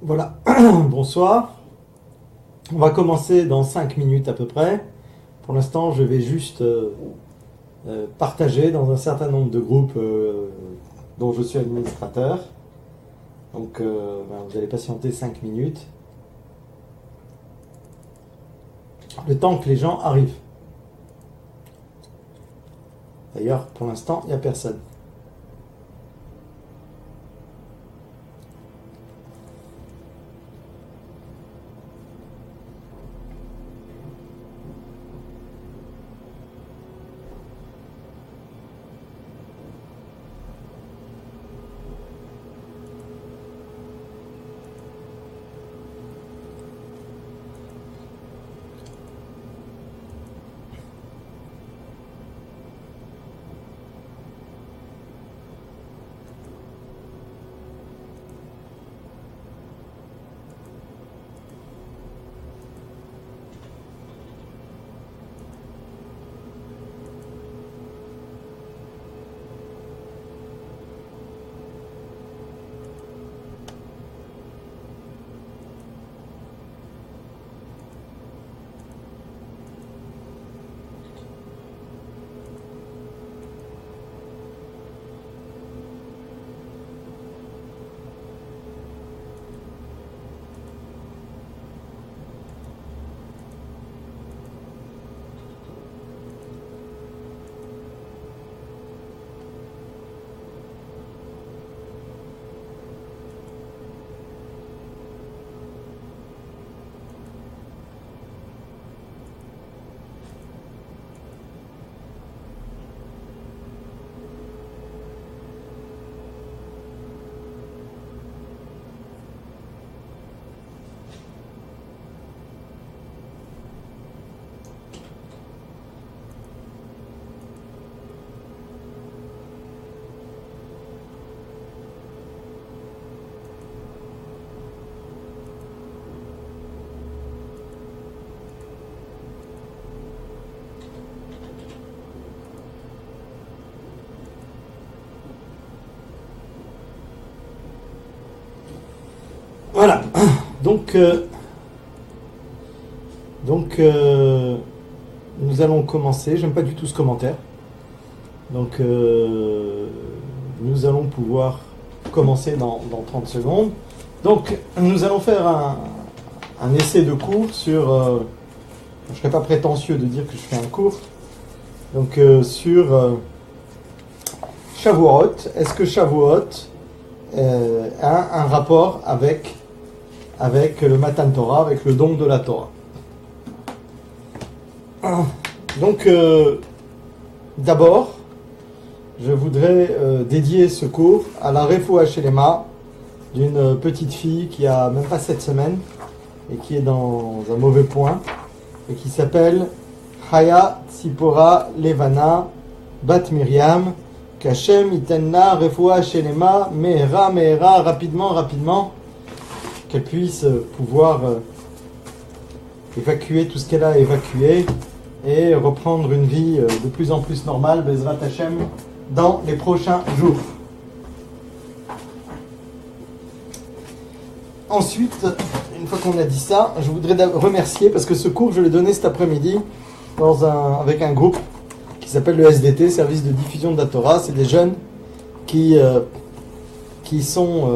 Voilà, bonsoir. On va commencer dans 5 minutes à peu près. Pour l'instant, je vais juste partager dans un certain nombre de groupes dont je suis administrateur. Donc, vous allez patienter 5 minutes. Le temps que les gens arrivent. D'ailleurs, pour l'instant, il n'y a personne. Voilà, donc, nous allons commencer. J'aime pas du tout ce commentaire. Donc, nous allons pouvoir commencer dans 30 secondes. Donc, nous allons faire un essai de cours sur... je ne serais pas prétentieux de dire que je fais un cours. Donc, sur Shavuot. Est-ce que Shavuot a un rapport avec le Matan Torah, avec le don de la Torah. Donc, d'abord, je voudrais dédier ce cours à la Refoua Shelema d'une petite fille qui a même pas 7 semaines et qui est dans un mauvais point et qui s'appelle Chaya Tzipora Levana Bat Miriam Kashem Itenna Refoua Shelema Mehera rapidement qu'elle puisse pouvoir évacuer tout ce qu'elle a évacué et reprendre une vie de plus en plus normale, Bezrat Hashem, dans les prochains jours. Ensuite, une fois qu'on a dit ça, je voudrais remercier, parce que ce cours, je l'ai donné cet après-midi avec un groupe qui s'appelle le SDT, Service de diffusion de la Torah. C'est des jeunes qui sont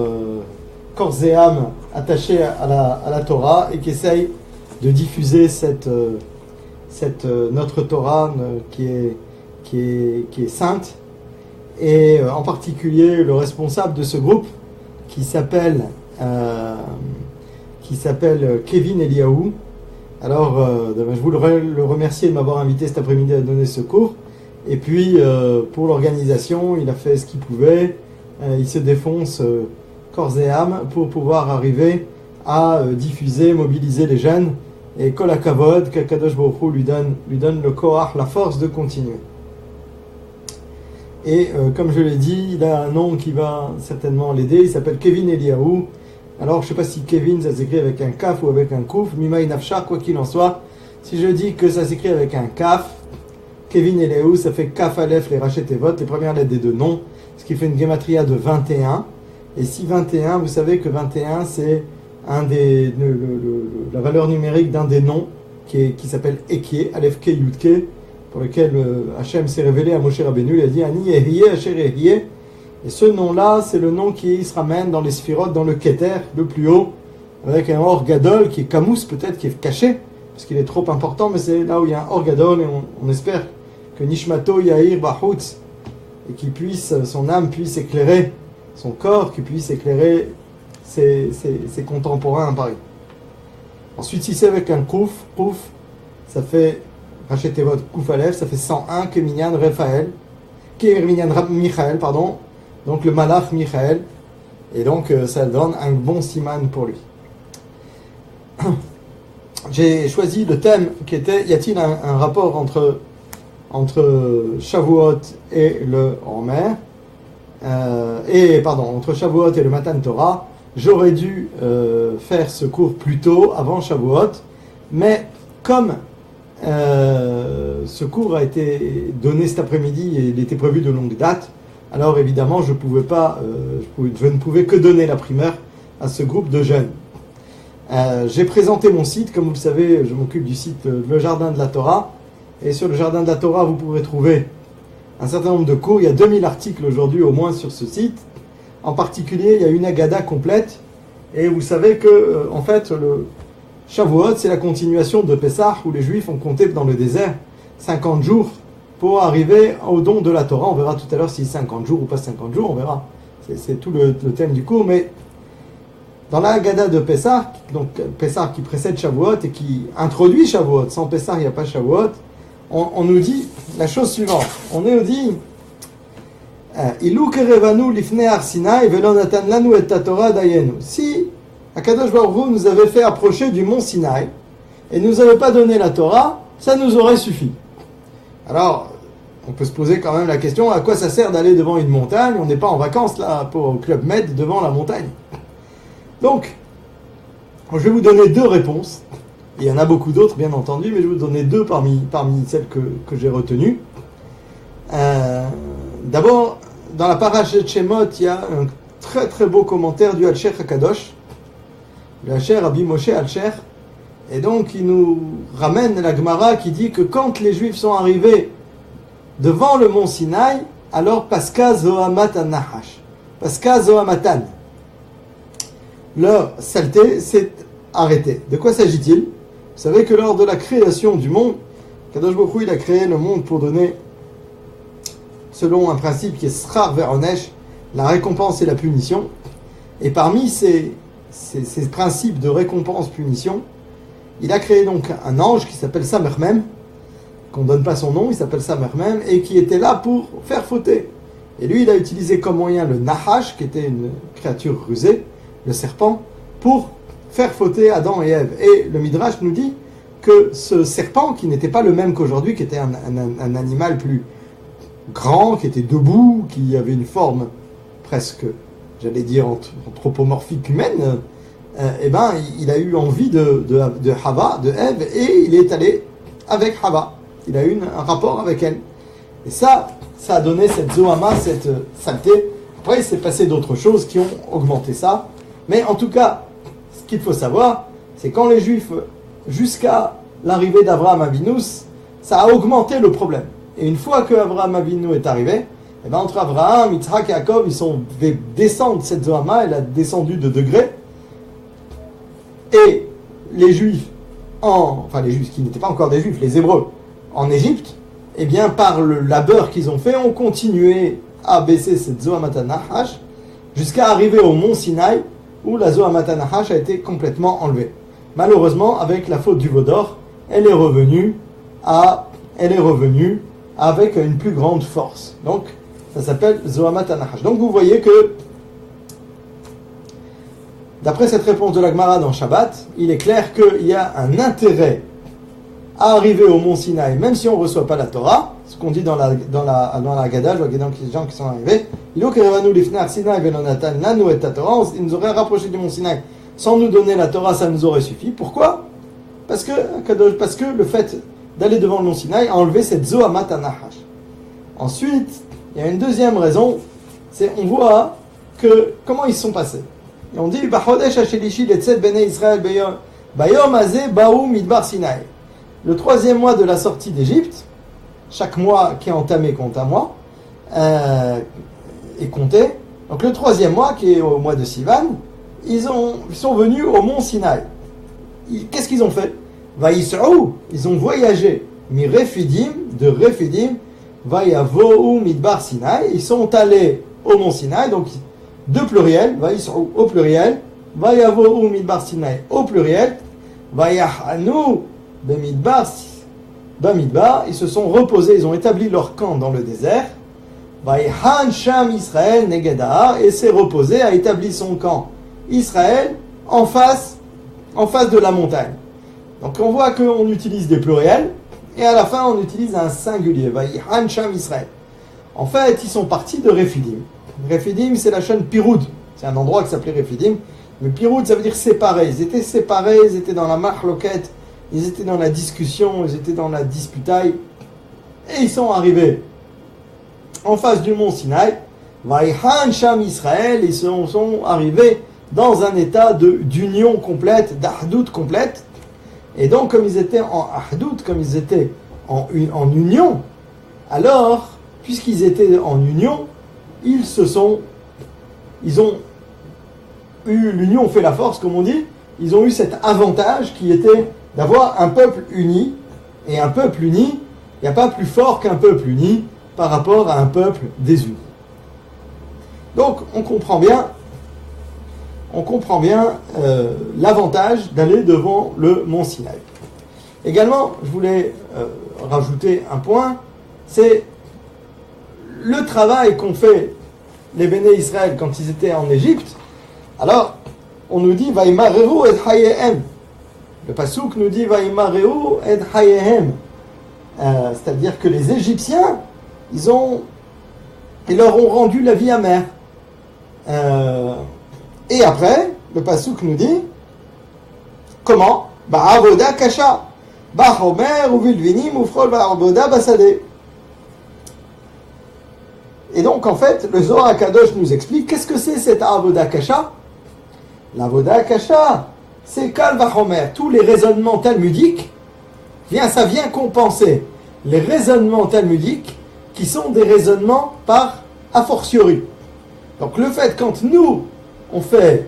corps et âme attachés à la Torah et qui essayent de diffuser notre Torah qui est sainte. Et en particulier le responsable de ce groupe qui s'appelle Kevin Eliaou. Alors je voudrais le remercier de m'avoir invité cet après-midi à donner ce cours. Et puis pour l'organisation, il a fait ce qu'il pouvait. Il se défonce corps et âme pour pouvoir arriver à diffuser, mobiliser les jeunes. Et Kol HaKavod, qu'Akadosh Baruch Hu lui donne le koach, la force de continuer. Et comme je l'ai dit, il a un nom qui va certainement l'aider. Il s'appelle Kevin Eliaou. Alors, je ne sais pas si Kevin, ça s'écrit avec un kaf ou avec un kouf. Mimai Nafshar, quoi qu'il en soit. Si je dis que ça s'écrit avec un kaf, Kevin Eliaou, ça fait kaf alef, les rachet et votes, les premières lettres des deux noms. Ce qui fait une gematria de 21. Et si 21, vous savez que 21, c'est la valeur numérique d'un des noms qui s'appelle Ekie, Aleph Ke Yud Ke, pour lequel Hachem s'est révélé à Moshe Rabbeinu. Il a dit Ani Ehiyeh Asher Ehiyeh. Et ce nom-là, c'est le nom qui se ramène dans les Sphirot, dans le Keter, le plus haut, avec un Or Gadol qui est Kamous, peut-être, qui est caché, parce qu'il est trop important, mais c'est là où il y a un Or Gadol, et on espère que Nishmato Yahir Bahutz, et qu'il puisse, son âme puisse éclairer son corps, qu'il puisse éclairer ses contemporains à Paris. Ensuite, si c'est avec un Kouf, ça fait, rachetez votre Kouf Aleph, ça fait 101, Keminyan Raphaël, Keminyan Michael, pardon, donc le Malach Michael, et donc ça donne un bon siman pour lui. J'ai choisi le thème qui était, y a-t-il un rapport entre Shavuot et le Homer, entre Shavuot et le Matan Torah. J'aurais dû faire ce cours plus tôt, avant Shavuot, mais comme ce cours a été donné cet après-midi et il était prévu de longue date, alors évidemment je ne pouvais que donner la primeur à ce groupe de jeunes. J'ai présenté mon site, comme vous le savez, je m'occupe du site Le Jardin de la Torah, et sur le Jardin de la Torah vous pourrez trouver un certain nombre de cours. Il y a 2000 articles aujourd'hui au moins sur ce site. En particulier, il y a une Agada complète, et vous savez que en fait le Shavuot c'est la continuation de Pessah, où les Juifs ont compté dans le désert 50 jours pour arriver au don de la Torah. On verra tout à l'heure si 50 jours ou pas 50 jours, on verra. C'est tout le thème du cours, mais dans la Haggadah de Pessah, donc Pessah qui précède Shavuot et qui introduit Shavuot, sans Pessah il n'y a pas Shavuot, on nous dit la chose suivante. On nous dit Ilu kerevanu lifnei Har Sinai velo natan lanu et Torah dayenu. Si Akadosh Baruch Hu nous avait fait approcher du mont Sinaï et nous avait pas donné la Torah, ça nous aurait suffi. Alors, on peut se poser quand même la question, à quoi ça sert d'aller devant une montagne? On n'est pas en vacances là pour au Club Med devant la montagne. Donc, je vais vous donner deux réponses. Il y en a beaucoup d'autres, bien entendu, mais je vais vous donner deux parmi celles que j'ai retenues. D'abord, dans la Parashat Shemot, il y a un très très beau commentaire du Alcher HaKadosh, le Alcher Rabbi Moshe Alcher, et donc il nous ramène la Gemara qui dit que quand les Juifs sont arrivés devant le mont Sinaï, alors Paska Zohamat Nahash, Paska Zohamatan, leur saleté s'est arrêtée. De quoi s'agit-il? Vous savez que lors de la création du monde, Kadosh Baruch Hu, il a créé le monde pour donner, selon un principe qui est Srar Veronesh, la récompense et la punition. Et parmi ces principes de récompense-punition, il a créé donc un ange qui s'appelle Samermem, qu'on ne donne pas son nom, il s'appelle Samermem, et qui était là pour faire fauter. Et lui, il a utilisé comme moyen le Nahash, qui était une créature rusée, le serpent, pour faire fauter Adam et Ève. Et le Midrash nous dit que ce serpent, qui n'était pas le même qu'aujourd'hui, qui était un animal plus grand, qui était debout, qui avait une forme presque, j'allais dire, anthropomorphique humaine, il a eu envie de Hava, de Ève, et il est allé avec Hava. Il a eu un rapport avec elle. Et ça a donné cette Zohama, cette saleté. Après, il s'est passé d'autres choses qui ont augmenté ça. Mais en tout cas, ce qu'il faut savoir, c'est quand les Juifs, jusqu'à l'arrivée d'Avraham Avinu, ça a augmenté le problème. Et une fois que Avraham Avinu est arrivé, entre Avraham, Yitzhak et Jacob, ils sont descendre cette Zohama, elle a descendu de degrés. Et les Juifs, les Juifs qui n'étaient pas encore des Juifs, les Hébreux, en Égypte, par le labeur qu'ils ont fait, ont continué à baisser cette Zohamat Nahash jusqu'à arriver au mont Sinaï, où la Zohamat Nahash a été complètement enlevée. Malheureusement, avec la faute du Vaudor, elle est revenue avec une plus grande force. Donc, ça s'appelle Zohamat Nahash. Donc, vous voyez que, d'après cette réponse de la Gemara dans Shabbat, il est clair qu'il y a un intérêt à arriver au mont Sinaï, même si on ne reçoit pas la Torah, ce qu'on dit dans la Haggadah, je vois qu'il y a des gens qui sont arrivés, il nous aurait rapproché du mont Sinaï sans nous donner la Torah, ça nous aurait suffi. Pourquoi? Parce que le fait d'aller devant le mont Sinaï a enlevé cette Zohamat Nahash. Ensuite, il y a une deuxième raison, c'est on voit que comment ils sont passés. Et on dit, Bachodesh Hashelishi letzet bnei Israël bayom hazeh baou midbar Sinaï. Le 3e mois de la sortie d'Égypte, chaque mois qui est entamé compte un mois, est compté. Donc le 3e mois, qui est au mois de Sivan, ils sont venus au mont Sinaï. Qu'est-ce qu'ils ont fait? Vaïsrou, ils ont voyagé. Mi Refidim, de Refidim, Vayavou midbar Sinaï. Ils sont allés au mont Sinaï, donc deux pluriels, Vaïsrou au pluriel, Vayavou midbar Sinaï au pluriel, Vayahanu bemidbar, bamidbar. Ils se sont reposés, ils ont établi leur camp dans le désert. Vayhan Sham Israël Negedar, et s'est reposé, a établi son camp Israël en face de la montagne. Donc on voit qu'on utilise des pluriels et à la fin on utilise un singulier. Vayhan Sham Israël. En fait, ils sont partis de Refidim. Refidim, c'est la chaîne Piroud. C'est un endroit qui s'appelait Refidim. Mais Piroud, ça veut dire séparés. Ils étaient séparés, ils étaient dans la mahloket, ils étaient dans la discussion, ils étaient dans la disputaille. Et ils sont arrivés en face du mont Sinaï. Vayhan Sham Israël, ils sont arrivés dans un état d'union complète, d'ahdout complète. Et donc, comme ils étaient en ahdout, comme ils étaient en union, alors, puisqu'ils étaient en union, ils ont eu, l'union fait la force, comme on dit, ils ont eu cet avantage qui était d'avoir un peuple uni. Et un peuple uni, il n'y a pas plus fort qu'un peuple uni par rapport à un peuple désuni. Donc, on comprend bien l'avantage d'aller devant le mont Sinaï. Également, je voulais rajouter un point, c'est le travail qu'ont fait les Béné Israël quand ils étaient en Égypte. Alors, on nous dit Vaimareru et Hayehem. Le passouk nous dit Vaimareru et Hayehem. C'est-à-dire que les Égyptiens, ils leur ont rendu la vie amère. Et après, le passouk nous dit comment? Avoda kasha. Homer ou vilvinim ou frol avoda basade. Et donc, en fait, le Zohar HaKadosh nous explique qu'est-ce que c'est cette avoda kasha. L'avoda kasha, c'est kal vachomer. Tous les raisonnements talmudiques, ça vient compenser les raisonnements talmudiques qui sont des raisonnements par a fortiori. Donc, le fait, quand nous on fait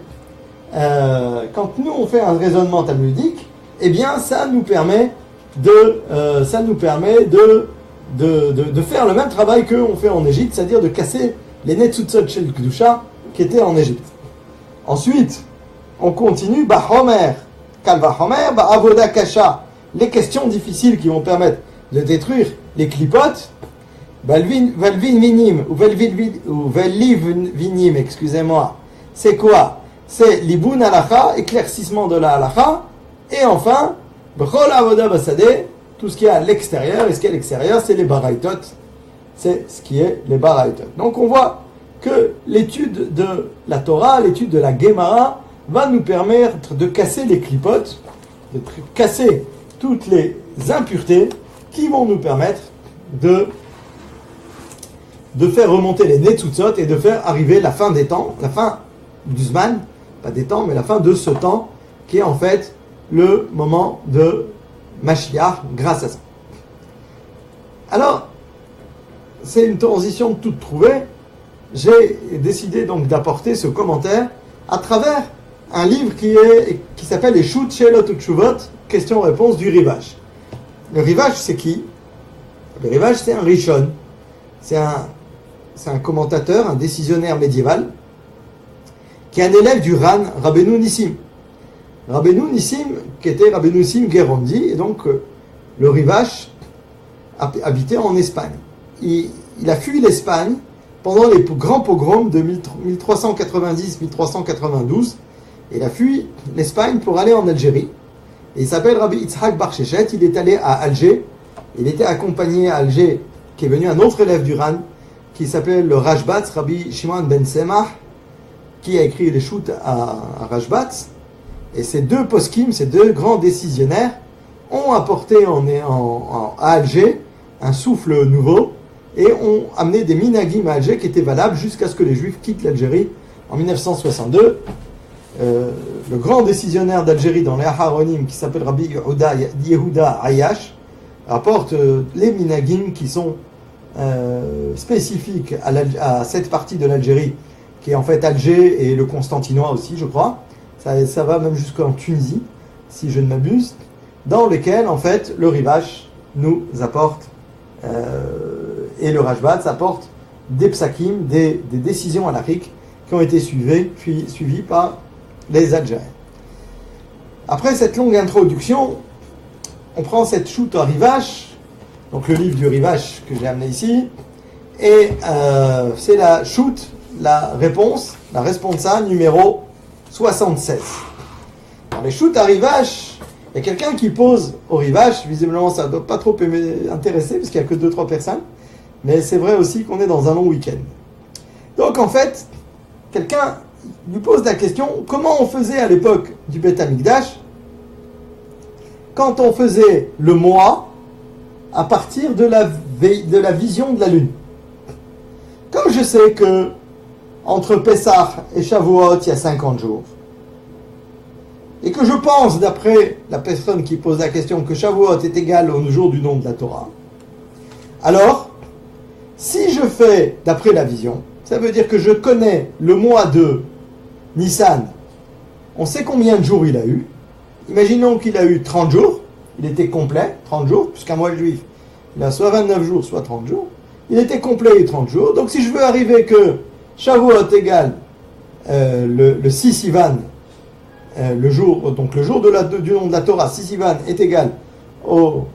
un raisonnement talmudique, eh bien, ça nous permet de faire le même travail qu'on fait en Égypte, c'est-à-dire de casser les netzutzot shel Kedusha qui étaient en Égypte. Ensuite, on continue, Homer, Kal Vahomer, Avoda Kasha, les questions difficiles qui vont permettre de détruire les clipotes, Valvin Vinim, ou Veliv Vinim, excusez-moi, c'est quoi? C'est Libun Halacha, éclaircissement de la Halacha, et enfin, B'chol Avoda Basade, tout ce qui est à l'extérieur, et ce qui est à l'extérieur, c'est les Baraïtot, c'est ce qui est les Baraïtot. Donc on voit que l'étude de la Torah, l'étude de la Gemara, va nous permettre de casser les clipotes, de casser toutes les impuretés qui vont nous permettre de faire remonter les netzutzot et de faire arriver la fin des temps, la fin du Zman, pas des temps, mais la fin de ce temps qui est en fait le moment de Mashiach grâce à ça. Alors, c'est une transition toute trouvée. J'ai décidé donc d'apporter ce commentaire à travers un livre qui s'appelle les Shut Shelot Utshuvot, questions-réponses du Rivash. Le Rivash, c'est qui? Le Rivash, c'est un Rishon. C'est un commentateur, un décisionnaire médiéval, qui est un élève du Ran, Rabbeinu Nissim. Rabbeinu Nissim, qui était Rabbeinu Nissim Gerondi, et donc le Rivash habitait en Espagne. Il a fui l'Espagne pendant les grands pogroms de 1390-1392. Il a fui l'Espagne pour aller en Algérie. Et il s'appelle Rabbi Yitzhak Bar Sheshet. Il est allé à Alger. Il était accompagné à Alger, qui est venu un autre élève du Ran, qui s'appelle le Rashbatz, Rabbi Shimon ben Semach, qui a écrit les shoots à Rashbatz. Et ces deux poskim, ces deux grands décisionnaires, ont apporté à Alger un souffle nouveau et ont amené des minagim à Alger qui étaient valables jusqu'à ce que les Juifs quittent l'Algérie en 1962. le grand décisionnaire d'Algérie dans les Aharonim, qui s'appelle Rabbi Yehuda Ayash, rapporte les minagim qui sont spécifiques à cette partie de l'Algérie, qui est en fait Alger et le Constantinois aussi, je crois. Ça va même jusqu'en Tunisie, si je ne m'abuse, dans lesquels, en fait, le Rivash nous apporte, et le Rashbaz apporte des psakim, des décisions halachiques qui ont été suivies par les Algériens. Après cette longue introduction, on prend cette chute à Rivash, donc le livre du Rivash que j'ai amené ici, et c'est la chute, la réponse, la responsa numéro 76. Dans les chutes à Rivash, il y a quelqu'un qui pose au Rivash, visiblement ça ne doit pas trop intéresser, parce qu'il n'y a que 2-3 personnes, mais c'est vrai aussi qu'on est dans un long week-end. Donc en fait, quelqu'un lui pose la question, comment on faisait à l'époque du Beth Amikdash, quand on faisait le mois à partir de la vision de la lune. Comme je sais que entre Pessah et Shavuot, il y a 50 jours, et que je pense, d'après la personne qui pose la question, que Shavuot est égal au jour du nom de la Torah, alors, si je fais d'après la vision, ça veut dire que je connais le mois de Nissan, on sait combien de jours il a eu. Imaginons qu'il a eu 30 jours, il était complet, 30 jours, puisqu'un mois juif, il a soit 29 jours, soit 30 jours. Il était complet et 30 jours. Donc si je veux arriver que Shavuot égale le 6 Sivan, le jour du nom de la Torah, 6 Sivan est égal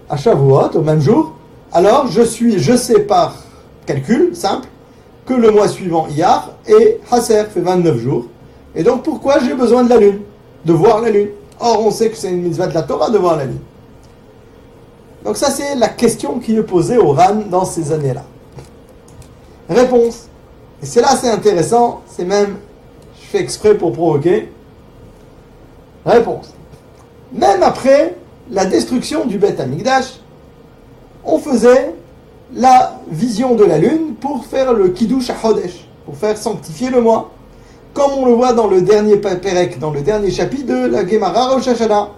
à Shavuot, au même jour, alors je sais par calcul simple que le mois suivant, Iyar, et Hasser fait 29 jours. Et donc pourquoi j'ai besoin de la lune, de voir la lune? Or on sait que c'est une mitzvah de la Torah de voir la lune. Donc ça c'est la question qui est posée au Ran dans ces années-là. Réponse. Et c'est là c'est intéressant, c'est même, je fais exprès pour provoquer. Réponse. Même après la destruction du Beth Amikdash, on faisait la vision de la lune pour faire le Kiddush HaChodesh, pour faire sanctifier le mois, comme on le voit dans le dernier Perek, dans le dernier chapitre de la Gemara Rosh Hashanah.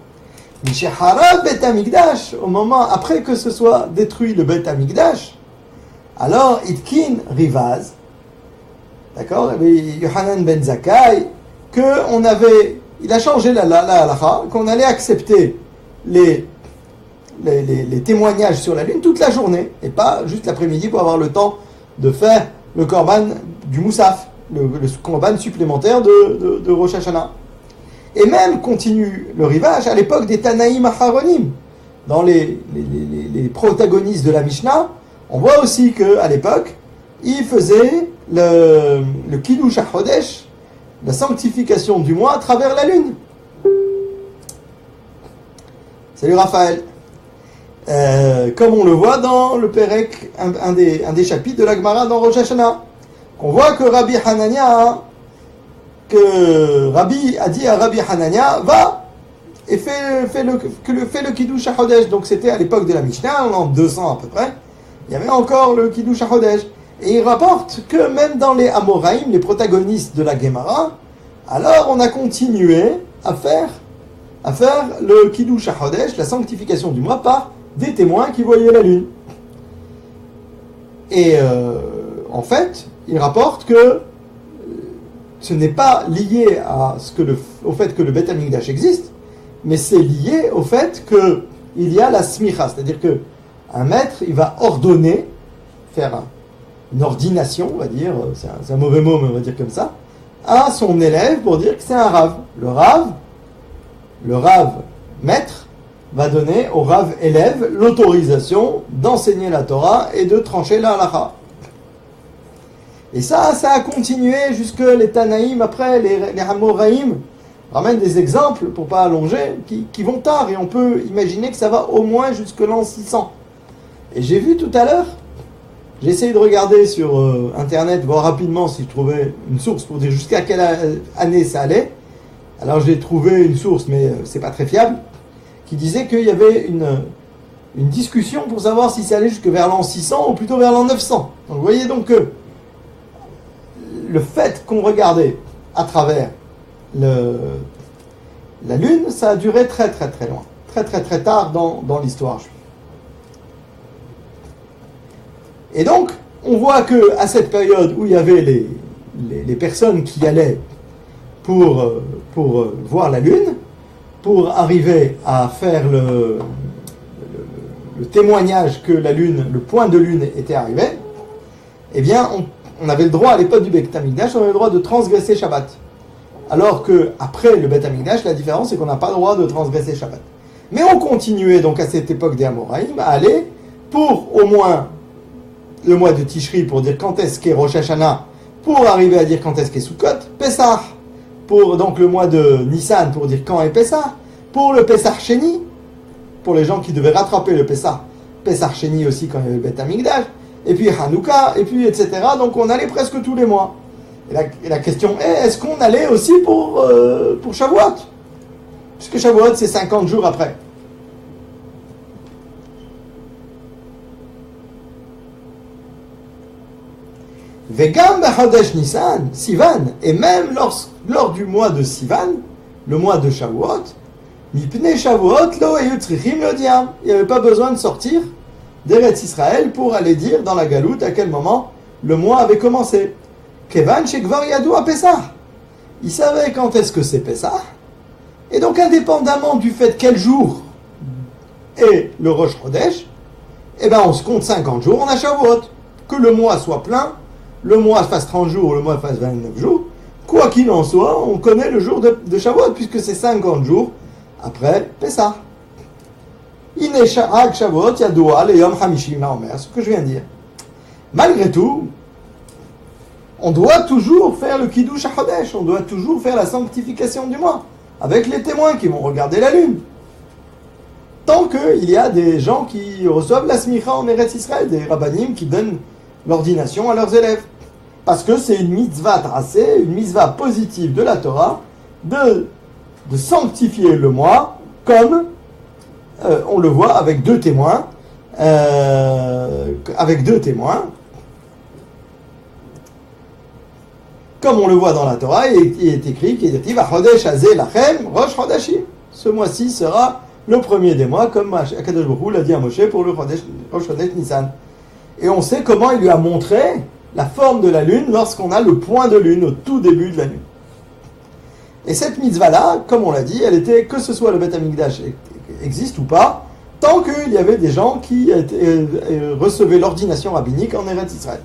Mishahara Beth Amikdash, au moment après que ce soit détruit le Beth Amikdash, alors Itkin Rivaz, d'accord, Yohanan ben Zakkai, il a changé la halacha, qu'on allait accepter les témoignages sur la lune toute la journée, et pas juste l'après-midi pour avoir le temps de faire le korban du Moussaf, le korban supplémentaire de Rosh Hashanah. Et même continue le Rivage à l'époque des Tanaïm Aharonim. Dans les protagonistes de la Mishnah, on voit aussi qu'à l'époque, ils faisaient le Kiddush HaChodesh, la sanctification du mois à travers la lune. Salut Raphaël. Comme on le voit dans le Perek, un des chapitres de la Gemara dans Rosh Hashanah, qu'on voit que Rabbi a dit à Rabbi Hanania, va et fais le Kiddush HaChodesh. Donc c'était à l'époque de la Mishnah, en 200 à peu près, il y avait encore le Kiddush HaChodesh. Et il rapporte que même dans les Amoraïm, les protagonistes de la Gemara, alors on a continué à faire le Kiddush HaChodesh, la sanctification du mois, par des témoins qui voyaient la lune. Et en fait, il rapporte que ce n'est pas lié au fait que le Beth Amikdash existe, mais c'est lié au fait qu'il y a la smicha, c'est-à-dire qu'un maître, il va ordonner, faire une ordination, on va dire, c'est un mauvais mot, mais on va dire comme ça, à son élève pour dire que c'est un rave. Le rave maître, va donner au rave élève l'autorisation d'enseigner la Torah et de trancher la halakha. Et ça a continué jusque les Tanaïm, après les Hamoraïm ramènent des exemples, pour pas allonger, qui vont tard, et on peut imaginer que ça va au moins jusque l'an 600. Et j'ai vu tout à l'heure, j'ai essayé de regarder sur internet, voir rapidement si je trouvais une source pour dire jusqu'à quelle année ça allait. Alors j'ai trouvé une source, mais c'est pas très fiable, qui disait qu'il y avait une discussion pour savoir si ça allait jusque vers l'an 600 ou plutôt vers l'an 900. Donc vous voyez donc que le fait qu'on regardait à travers la lune, ça a duré très très très loin, très très très tard dans l'histoire juive. Et donc, on voit qu'à cette période où il y avait les personnes qui allaient pour voir la lune, pour arriver à faire le témoignage que la lune, le point de lune était arrivé, eh bien, on avait le droit à l'époque du Beth Amikdash, on avait le droit de transgresser Shabbat. Alors qu'après le Beth Amikdash, la différence c'est qu'on n'a pas le droit de transgresser Shabbat. Mais on continuait donc à cette époque des Amoraïm à aller pour au moins le mois de Tishri pour dire quand est-ce qu'est Rosh Hashanah, pour arriver à dire quand est-ce qu'est Sukkot, Pessah, pour donc le mois de Nissan pour dire quand est Pessah, pour le Pessah Sheni, pour les gens qui devaient rattraper le Pessah Sheni aussi quand il y avait le Beth Amikdash, et puis Hanouka, et puis etc. Donc on allait presque tous les mois. Et la question est, est-ce qu'on allait aussi pour Shavuot? Puisque Shavuot c'est 50 jours après. Vegam b'chodesh Nissan, Sivan, et même lors du mois de Sivan, le mois de Shavuot, mipnei Shavuot lo hayu tzrichim lodiam. Il n'y avait pas besoin de sortir d'Eretz Israël pour aller dire dans la galoute à quel moment le mois avait commencé. Kevan shekvar yadou à Pessah. Il savait quand est-ce que c'est Pessah, et donc indépendamment du fait quel jour est le Rosh Chodesh, eh ben on se compte 50 jours, on a Shavuot. Que le mois soit plein, le mois fasse 30 jours, le mois fasse 29 jours, quoi qu'il en soit, on connaît le jour de Shavuot, puisque c'est 50 jours après Pessah. Ine Hag Shavuot Yadoua le Yom Hamishim Haomer, ce que je viens de dire. Malgré tout, on doit toujours faire le Kiddush HaChodesh, on doit toujours faire la sanctification du mois, avec les témoins qui vont regarder la lune. Tant qu'il y a des gens qui reçoivent la smicha en Eretz Israël, des rabbanim qui donnent l'ordination à leurs élèves. Parce que c'est une mitzvah tracée, une mitzvah positive de la Torah, de sanctifier le mois, comme on le voit avec deux témoins, comme on le voit dans la Torah, il est écrit qu'il est Chodesh Hazeh Lachem Rosh Chodashim. Ce mois-ci sera le premier des mois, comme Akadosh Baruch Hu l'a dit à Moshe pour le Rosh Chodesh Nissan. Et on sait comment il lui a montré la forme de la lune lorsqu'on a le point de lune au tout début de la lune. Et cette mitzvah-là, comme on l'a dit, elle était, que ce soit le Beth Amikdash existe ou pas, tant qu'il y avait des gens qui recevaient l'ordination rabbinique en Eretz Israël.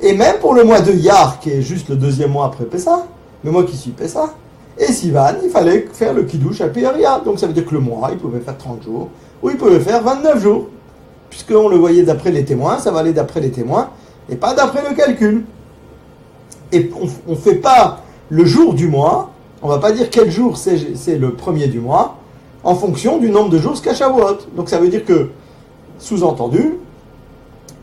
Et même pour le mois de Iyar, qui est juste le deuxième mois après Pessah, le mois qui suit Pessah, et Sivan, il fallait faire le Kiddush à Péria. Donc ça veut dire que le mois, il pouvait faire 30 jours, ou il pouvait faire 29 jours. Puisqu'on le voyait d'après les témoins, ça va aller d'après les témoins, et pas d'après le calcul. Et on ne fait pas le jour du mois, on ne va pas dire quel jour c'est le premier du mois, en fonction du nombre de jours jusqu'à Shavuot. Donc ça veut dire que, sous-entendu,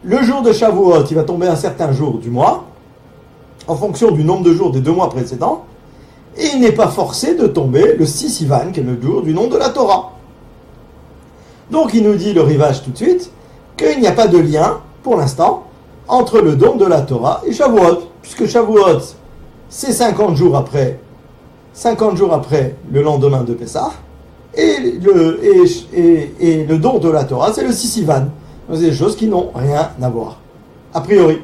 le jour de Shavuot, il va tomber un certain jour du mois, en fonction du nombre de jours des 2 mois précédents, et il n'est pas forcé de tomber le 6 Sivan, qui est le jour du nom de la Torah. Donc il nous dit, le Rivage tout de suite, qu'il n'y a pas de lien, pour l'instant, entre le don de la Torah et Shavuot, puisque Shavuot, c'est 50 jours après le lendemain de Pessah, et le don de la Torah, c'est le 6 Sivan. Donc c'est des choses qui n'ont rien à voir, a priori.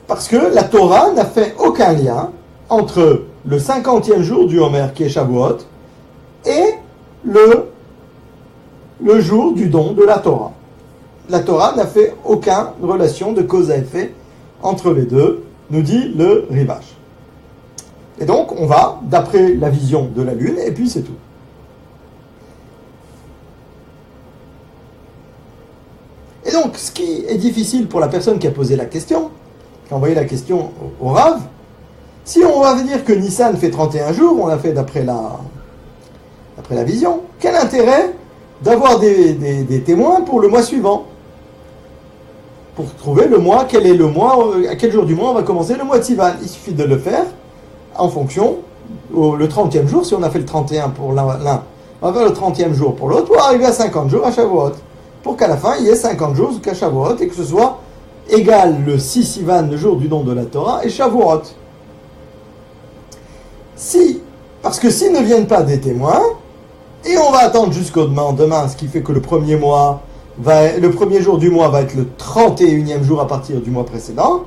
Parce que la Torah n'a fait aucun lien entre le 50e jour du Homer, qui est Shavuot, et le jour du don de la Torah. La Torah n'a fait aucune relation de cause à effet entre les deux, nous dit le Rivage. Et donc, on va d'après la vision de la Lune, et puis c'est tout. Et donc, ce qui est difficile pour la personne qui a posé la question, qui a envoyé la question au Rav, si on va dire que Nissan fait 31 jours, on l'a fait d'après la vision, quel intérêt d'avoir des témoins pour le mois suivant? Pour trouver le mois, quel est le mois, à quel jour du mois on va commencer le mois de Sivan. Il suffit de le faire en fonction, le 30e jour, si on a fait le 31 pour l'un, on va faire le 30e jour pour l'autre, pour arriver à 50 jours à Shavuot. Pour qu'à la fin, il y ait 50 jours jusqu'à Shavuot et que ce soit égale le 6 Sivan, le jour du don de la Torah, et Shavuot. Parce que s'ils ne viennent pas des témoins, et on va attendre jusqu'au demain, ce qui fait que le premier jour du mois va être le 31e jour à partir du mois précédent.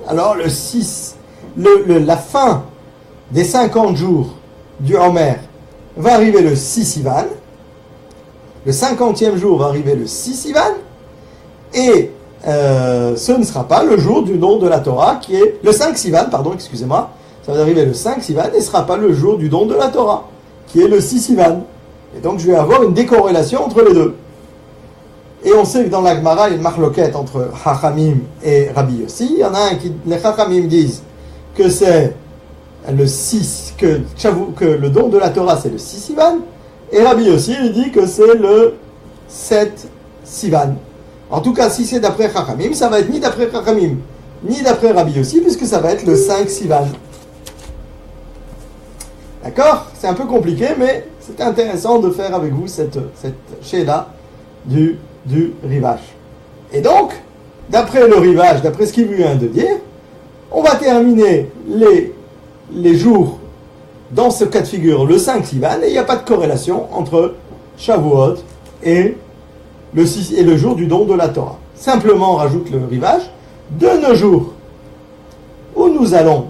Alors le 6, la fin des 50 jours du Homer va arriver le 6 Sivan. Le 50e jour va arriver le 6 Sivan. Et ce ne sera pas le jour du don de la Torah, qui est le 5 Sivan, ça va arriver le 5 Sivan, et ne sera pas le jour du don de la Torah, qui est le 6 Sivan. Et donc je vais avoir une décorrélation entre les deux. Et on sait que dans la Gemara, il y a une marloquette entre Chachamim et Rabbi Yossi. Il y en a un les Chachamim disent que c'est le 6, que le don de la Torah c'est le 6 Sivan, et Rabbi Yossi il dit que c'est le 7 Sivan. En tout cas, si c'est d'après Chachamim, ça va être ni d'après Chachamim, ni d'après Rabbi Yossi, puisque ça va être le 5 Sivan. D'accord? C'est un peu compliqué, mais c'est intéressant de faire avec vous cette chéla du rivage. Et donc, d'après le rivage, d'après ce qu'il vient de dire, on va terminer les jours dans ce cas de figure, le 5 Sivan, et il n'y a pas de corrélation entre Shavuot et le jour du don de la Torah. Simplement, on rajoute le rivage, de nos jours, où nous allons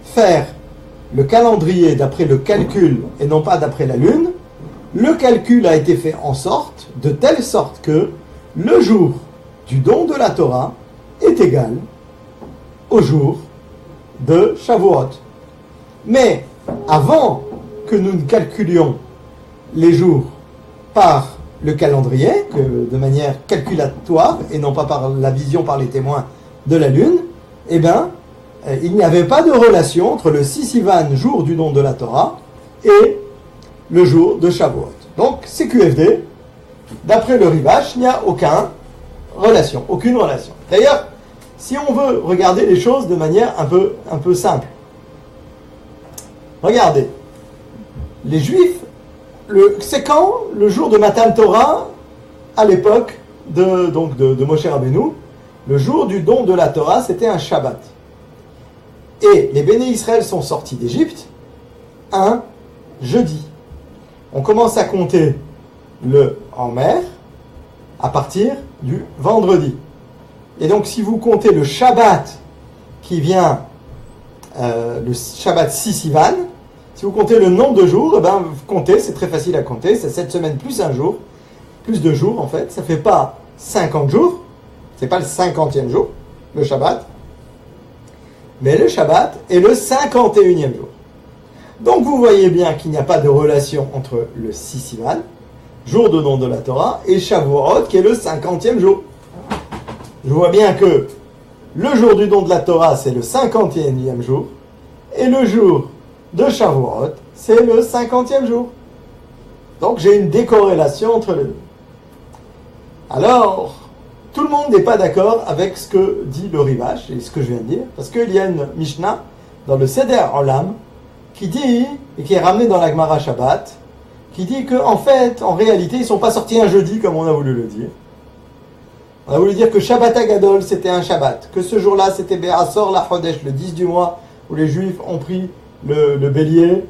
faire le calendrier d'après le calcul et non pas d'après la lune. Le calcul a été fait de telle sorte que le jour du don de la Torah est égal au jour de Shavuot. Mais avant que nous ne calculions les jours par le calendrier, de manière calculatoire et non pas par la vision par les témoins de la lune, il n'y avait pas de relation entre le 6 Sivan, jour du don de la Torah, et le jour de Shavuot. Donc, CQFD, d'après le rivage, il n'y a aucune relation. D'ailleurs, si on veut regarder les choses de manière un peu simple, regardez, les Juifs, c'est quand le jour de Matan Torah, à l'époque de Moshe Rabbeinu, le jour du don de la Torah, c'était un Shabbat. Et les Béné Israël sont sortis d'Égypte un jeudi. On commence à compter en mer à partir du vendredi. Et donc si vous comptez le Shabbat qui vient, le Shabbat 6 Sivan, si vous comptez le nombre de jours, vous comptez, c'est très facile à compter, c'est 7 semaines plus un jour, plus 2 jours en fait, ça ne fait pas 50 jours, c'est pas le 50e jour, le Shabbat, mais le Shabbat est le 51e jour. Donc vous voyez bien qu'il n'y a pas de relation entre le 6 Sivan, jour de don de la Torah, et Shavuot, qui est le 50e jour. Je vois bien que le jour du don de la Torah, c'est le 51e jour, et le jour de Shavuot, c'est le 50e jour. Donc j'ai une décorrélation entre les deux. Alors, tout le monde n'est pas d'accord avec ce que dit le rivage et ce que je viens de dire, parce qu'il y a une Mishnah dans le Seder Olam qui dit, et qui est ramenée dans la Gemara Shabbat, qui dit qu'en fait, en réalité, ils ne sont pas sortis un jeudi comme on a voulu le dire. On a voulu dire que Shabbat Agadol c'était un Shabbat, que ce jour-là c'était Be'asor la Chodesh, le 10 du mois, où les Juifs ont pris le bélier,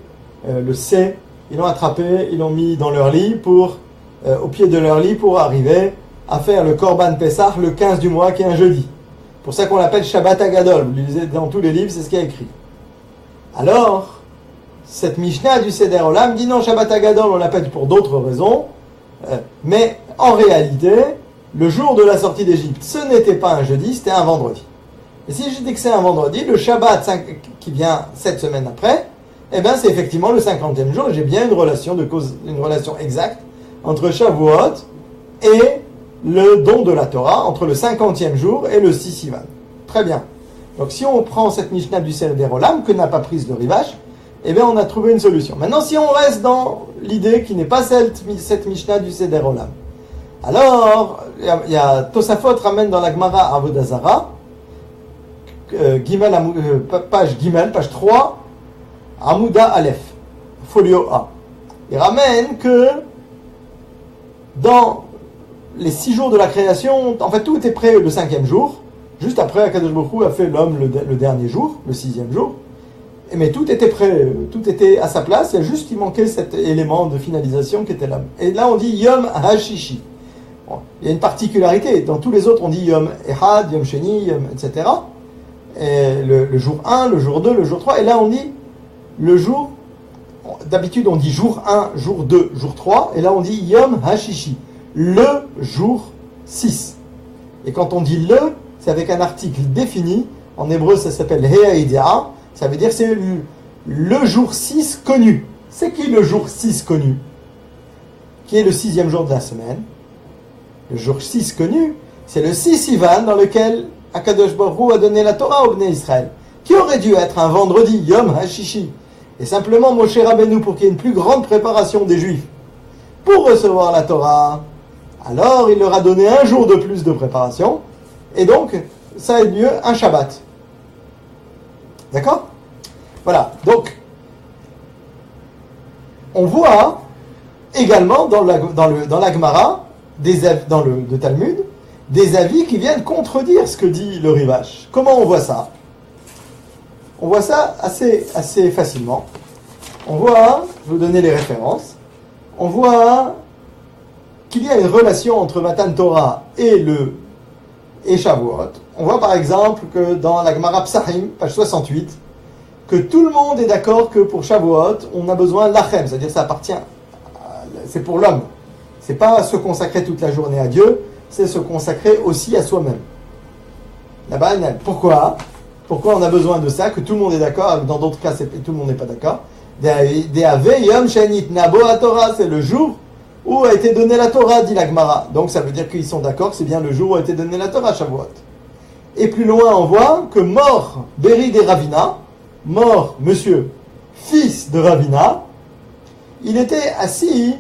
le C, ils l'ont attrapé, ils l'ont mis dans leur lit, au pied de leur lit, pour arriver à faire le Korban Pessah le 15 du mois, qui est un jeudi. C'est pour ça qu'on l'appelle Shabbat Agadol. Vous lisez dans tous les livres, c'est ce qu'il y a écrit. Alors, cette Mishnah du Seder Olam dit non, Shabbat Agadol, on l'appelle pour d'autres raisons, mais en réalité, le jour de la sortie d'Égypte, ce n'était pas un jeudi, c'était un vendredi. Et si je dis que c'est un vendredi, le Shabbat qui vient 7 semaines après, c'est effectivement le 50e jour, et j'ai bien une relation exacte entre Shavuot et le don de la Torah, entre le 50e jour et le 6 Sivan. Très bien. Donc si on prend cette Mishnah du Seder Olam, que n'a pas prise le rivage, on a trouvé une solution. Maintenant, si on reste dans l'idée qui n'est pas cette Mishnah du Seder Olam, alors, il y a Tosafot ramène dans la Gemara Avodah Zarah, page 3, Amouda Aleph, folio A. Il ramène que dans les 6 jours de la création, en fait tout était prêt le 5e jour. Juste après, Akadosh Baruch Hu a fait l'homme le dernier jour, le 6e jour. Mais tout était prêt, tout était à sa place. Il manquait cet élément de finalisation qui était l'homme. Et là on dit Yom HaShishi. Bon, il y a une particularité. Dans tous les autres on dit Yom Ehad, Yom Sheni, Yom, etc. Et le jour 1, le jour 2, le jour 3. Et là on dit le jour... D'habitude on dit jour 1, jour 2, jour 3. Et là on dit Yom HaShishi. Le jour 6. Et quand on dit le, c'est avec un article défini. En hébreu, ça s'appelle He'aïdea. Ça veut dire c'est le jour 6 connu. C'est qui le jour 6 connu? Qui est le 6e jour de la semaine. Le jour 6 connu, c'est le 6 Sivan dans lequel Akadosh Baruch Hu a donné la Torah au Bnei Israël. Qui aurait dû être un vendredi, Yom HaShishi. Et simplement, Moshe Rabbeinu, pour qu'il y ait une plus grande préparation des Juifs pour recevoir la Torah, alors il leur a donné un jour de plus de préparation. Et donc, ça a eu lieu un Shabbat. D'accord? Voilà. Donc, on voit également dans la Gemara, dans le Talmud, des avis qui viennent contredire ce que dit le Rivash. Comment on voit ça? On voit ça assez facilement. On voit, je vais vous donner les références, on voit qu'il y a une relation entre Matan Torah et Shavuot. On voit par exemple que dans la Gemara Psachim, page 68, que tout le monde est d'accord que pour Shavuot, on a besoin de lachem, c'est-à-dire ça appartient, c'est pour l'homme. C'est pas se consacrer toute la journée à Dieu, c'est se consacrer aussi à soi-même. Là-bas, pourquoi on a besoin de ça, que tout le monde est d'accord, dans d'autres cas, tout le monde n'est pas d'accord. C'est le jour où a été donnée la Torah, dit la Gemara. Donc ça veut dire qu'ils sont d'accord, c'est bien le jour où a été donnée la Torah, Shavuot. Et plus loin, on voit que mort Béri des Ravina, mort monsieur, fils de Ravina, il était assis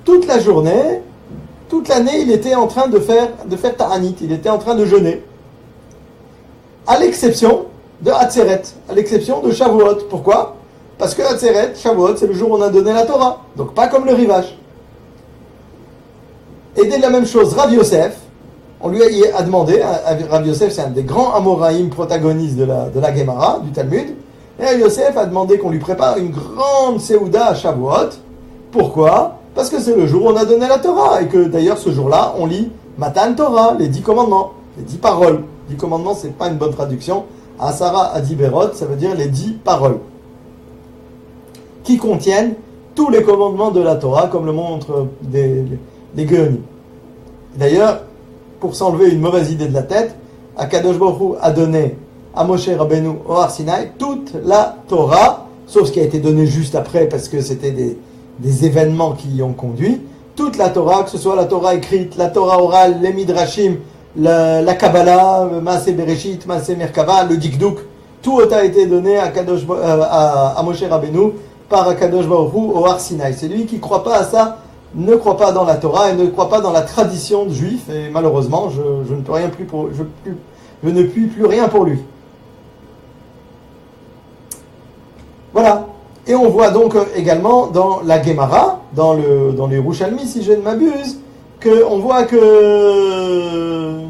toute la journée, toute l'année, il était en train de faire Ta'anit, il était en train de jeûner. À l'exception de Hatzeret, à l'exception de Shavuot. Pourquoi? Parce que Hatzeret, Shavuot, c'est le jour où on a donné la Torah. Donc pas comme le Rivash. Et dès la même chose, Rav Yosef, on lui a demandé, Rav Yosef c'est un des grands Amoraïm protagonistes de la Gemara, du Talmud, et Rav Yosef a demandé qu'on lui prépare une grande Seouda à Shavuot. Pourquoi? Parce que c'est le jour où on a donné la Torah, et que d'ailleurs ce jour-là, on lit Matan Torah, les 10 commandements, les 10 paroles. 10 commandements, c'est pas une bonne traduction. Asara Adiberot, ça veut dire les 10 paroles, qui contiennent tous les commandements de la Torah, comme le montrent des Geonim. D'ailleurs, pour s'enlever une mauvaise idée de la tête, Akadosh Baruch Hu a donné à Moshe Rabbeinu au Har Sinaï toute la Torah, sauf ce qui a été donné juste après, parce que c'était des événements qui y ont conduit. Toute la Torah, que ce soit la Torah écrite, la Torah orale, les Midrashim, la Kabbalah, Maaseh Bereshit, Maaseh Merkava, le Dikduk, tout a été donné à Moshe Rabbeinu par Akadosh Baruch Hu au Har Sinaï. C'est lui qui ne croit pas à ça, ne croit pas dans la Torah et ne croit pas dans la tradition de juif, et malheureusement, je ne peux rien je ne puis plus rien pour lui. Voilà. Et on voit donc également dans la Gemara, dans les Yerushalmi, si je ne m'abuse, qu'on voit que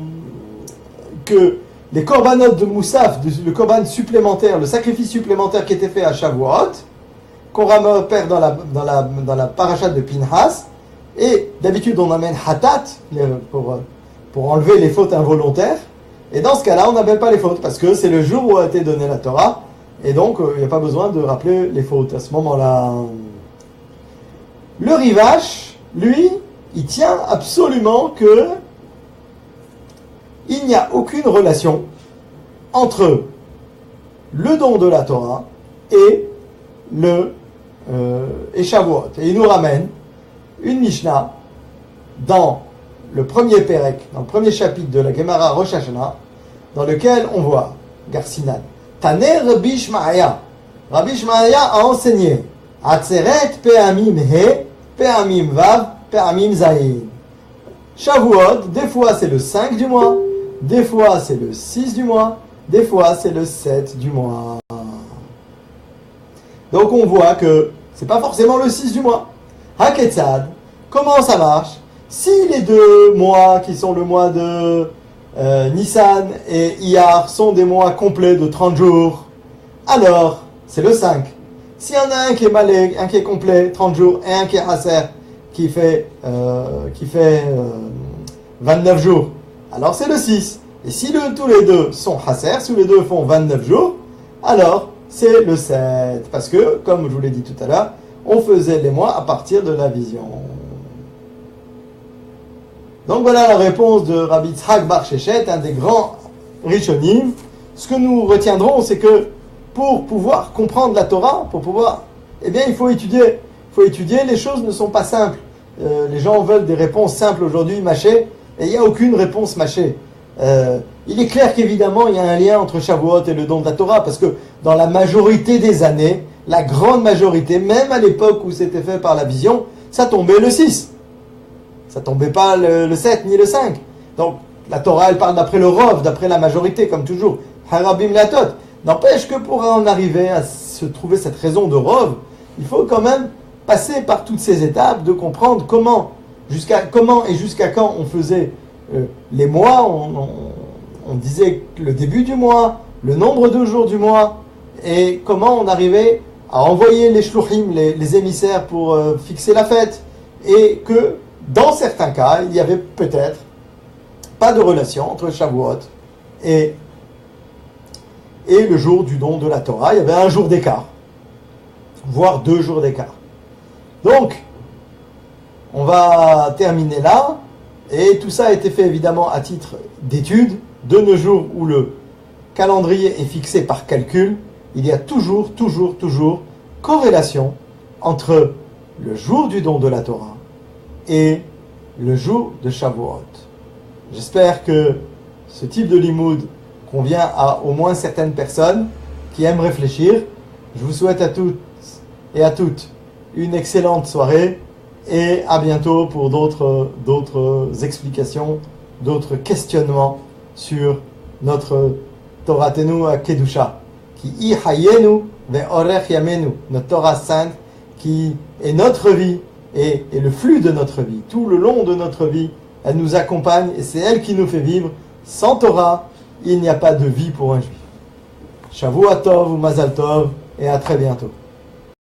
les korbanot de Moussaf, le korban supplémentaire, le sacrifice supplémentaire qui était fait à Shavuot, qu'on repère dans la parashat de Pinhas, et d'habitude on amène Hatat pour enlever les fautes involontaires, et dans ce cas-là on n'appelle pas les fautes, parce que c'est le jour où a été donnée la Torah, et donc il n'y a pas besoin de rappeler les fautes à ce moment-là. Le Rivash, lui, il tient absolument que il n'y a aucune relation entre le don de la Torah et Shavuot. Et il nous ramène une Mishnah dans le premier Pérek, dans le premier chapitre de la Gemara Rosh Hashanah, dans lequel on voit Garsinan. Taner Rabbi Shmaya. Rabbi Shmaya a enseigné Atzeret Pe'amim He, Pe'amim Vav, Pe'amim Zayin. Shavuot, des fois c'est le 5 du mois, des fois c'est le 6 du mois, des fois c'est le 7 du mois. Donc on voit que c'est pas forcément le 6 du mois. Haketzad, comment ça marche? Si les 2 mois qui sont le mois de Nissan et Iyar sont des mois complets de 30 jours, alors c'est le 5. S'il y en a un qui est malé, un qui est complet, 30 jours, et un qui est Hasser, qui fait 29 jours, alors c'est le 6. Et si tous les 2 sont Hasser, si les 2 font 29 jours, alors c'est le 7. Parce que, comme je vous l'ai dit tout à l'heure, on faisait les mois à partir de la vision. Donc voilà la réponse de Rabbi Yitzhak Bar Sheshet, un des grands Rishonim. Ce que nous retiendrons, c'est que pour pouvoir comprendre la Torah, il faut étudier. Les choses ne sont pas simples. Les gens veulent des réponses simples aujourd'hui, mâchées, et il n'y a aucune réponse mâchée. Il est clair qu'évidemment, il y a un lien entre Shavuot et le don de la Torah, parce que dans la majorité des années, la grande majorité, même à l'époque où c'était fait par la vision, ça tombait le 6. Ça tombait pas le 7 ni le 5. Donc, la Torah, elle parle d'après le Rov, d'après la majorité, comme toujours. Harabim Latot. N'empêche que pour en arriver à se trouver cette raison de Rov, il faut quand même passer par toutes ces étapes, de comprendre comment et jusqu'à quand on faisait les mois, on disait le début du mois, le nombre de jours du mois, et comment on arrivait à envoyer les shluchim, les émissaires pour fixer la fête, et que dans certains cas, il y avait peut-être pas de relation entre Shavuot et le jour du don de la Torah. Il y avait un jour d'écart, voire 2 jours d'écart. Donc, on va terminer là, et tout ça a été fait évidemment à titre d'étude. De nos jours où le calendrier est fixé par calcul, il y a toujours corrélation entre le jour du don de la Torah et le jour de Shavuot. J'espère que ce type de limoud convient à au moins certaines personnes qui aiment réfléchir. Je vous souhaite à toutes et à toutes une excellente soirée et à bientôt pour d'autres explications, d'autres questionnements sur notre Toratenu à Kedusha, qui ihayenu ve'orech yamenu, notre Torah sainte, qui est notre vie et le flux de notre vie. Tout le long de notre vie, elle nous accompagne et c'est elle qui nous fait vivre. Sans Torah, il n'y a pas de vie pour un juif. Shavua Tov ou Mazal Tov et à très bientôt.